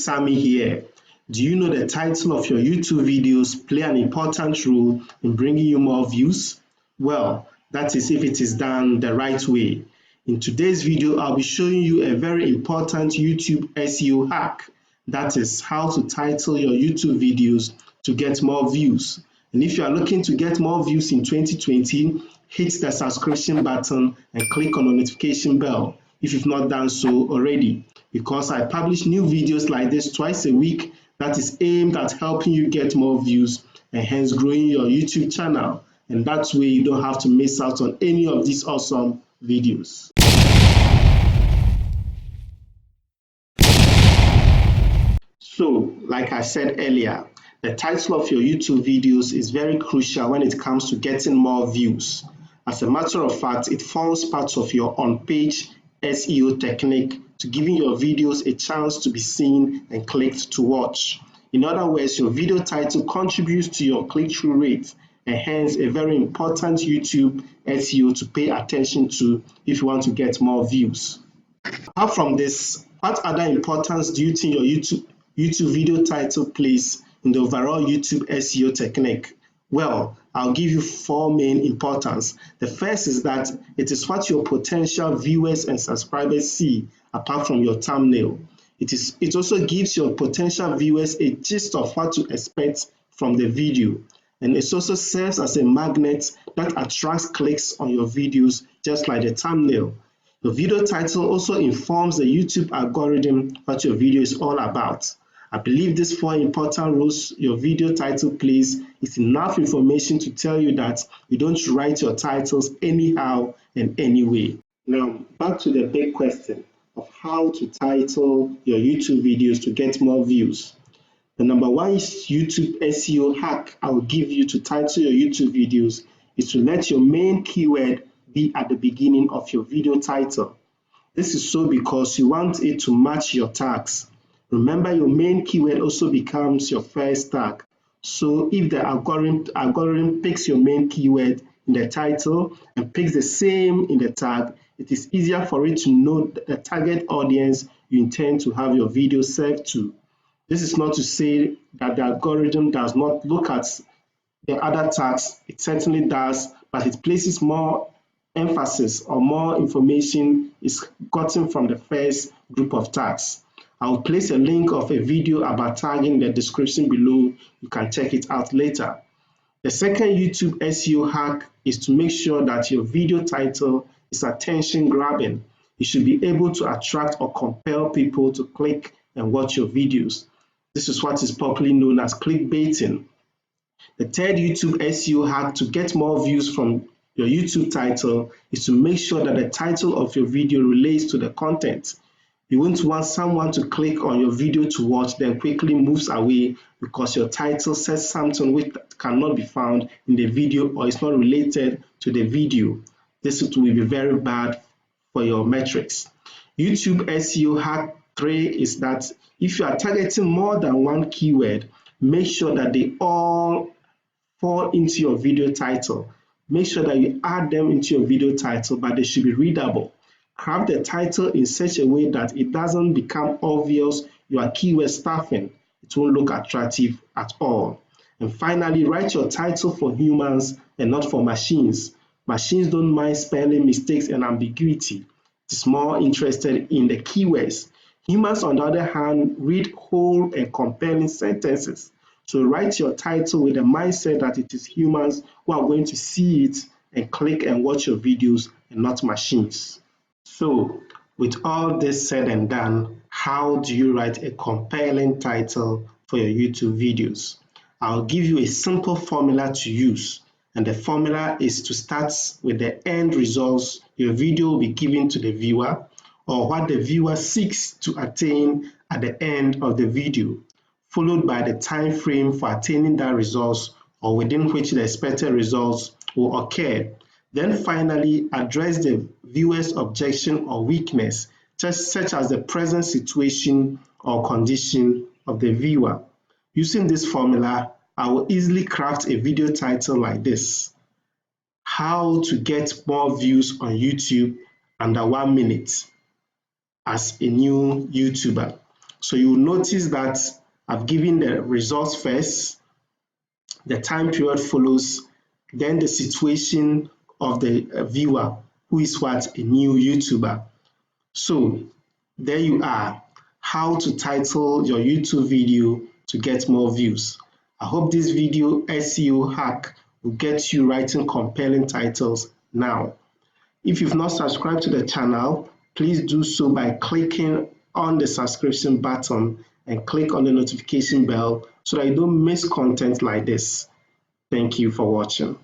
Sammy here. Do you know the title of your YouTube videos play an important role in bringing you more views? Well, that is if it is done the right way. In today's video, I'll be showing you a very important YouTube SEO hack. That is how to title your YouTube videos to get more views. And if you are looking to get more views in 2020, hit the subscription button and click on the notification bell if you've not done so already, because I publish new videos like this twice a week that is aimed at helping you get more views and hence growing your YouTube channel. And that way you don't have to miss out on any of these awesome videos. So, like I said earlier, the title of your YouTube videos is very crucial when it comes to getting more views. As a matter of fact, it forms part of your on-page SEO technique to giving your videos a chance to be seen and clicked to watch. In other words, your video title contributes to your click-through rate and hence a very important YouTube SEO to pay attention to if you want to get more views. Apart from this, what other importance do you think your YouTube video title plays in the overall YouTube SEO technique? Well, I'll give you 4 main importance. The first is that it is what your potential viewers and subscribers see apart from your thumbnail. It also gives your potential viewers a gist of what to expect from the video. And it also serves as a magnet that attracts clicks on your videos, just like the thumbnail. The video title also informs the YouTube algorithm what your video is all about. I believe these 4 important roles your video title plays is enough information to tell you that you don't write your titles anyhow and anyway. Now, back to the big question of how to title your YouTube videos to get more views. The number 1 YouTube SEO hack I will give you to title your YouTube videos is to let your main keyword be at the beginning of your video title. This is so because you want it to match your tags. Remember, your main keyword also becomes your first tag. So if the algorithm picks your main keyword in the title and picks the same in the tag, it is easier for it to know the target audience you intend to have your video served to. This is not to say that the algorithm does not look at the other tags. It certainly does, but it places more emphasis or more information is gotten from the first group of tags. I will place a link of a video about tagging in the description below. You can check it out later. The second YouTube SEO hack is to make sure that your video title is attention grabbing. You should be able to attract or compel people to click and watch your videos. This is what is popularly known as clickbaiting. The third YouTube SEO hack to get more views from your YouTube title is to make sure that the title of your video relates to the content. You won't want someone to click on your video to watch, then quickly moves away because your title says something which cannot be found in the video or is not related to the video. This will be very bad for your metrics. YouTube SEO hack 3 is that if you are targeting more than one keyword, make sure that they all fall into your video title. Make sure that you add them into your video title, but they should be readable. Craft the title in such a way that it doesn't become obvious you are keyword stuffing. It won't look attractive at all. And finally, write your title for humans and not for machines. Machines don't mind spelling mistakes and ambiguity. It's more interested in the keywords. Humans, on the other hand, read whole and compelling sentences. So write your title with the mindset that it is humans who are going to see it and click and watch your videos and not machines. So, with all this said and done, how do you write a compelling title for your YouTube videos? I'll give you a simple formula to use, and the formula is to start with the end results your video will be giving to the viewer, or what the viewer seeks to attain at the end of the video, followed by the time frame for attaining that results or within which the expected results will occur. Then finally, address the viewer's objection or weakness, such as the present situation or condition of the viewer. Using this formula, I will easily craft a video title like this: How to get more views on YouTube under 1 minute as a new YouTuber. So you will notice that I've given the results first, the time period follows, then the situation of the viewer, who is what? A new YouTuber. So there you are, how to title your YouTube video to get more views. I hope this video SEO hack will get you writing compelling titles now. If you've not subscribed to the channel, please do so by clicking on the subscription button and click on the notification bell so that you don't miss content like this. Thank you for watching.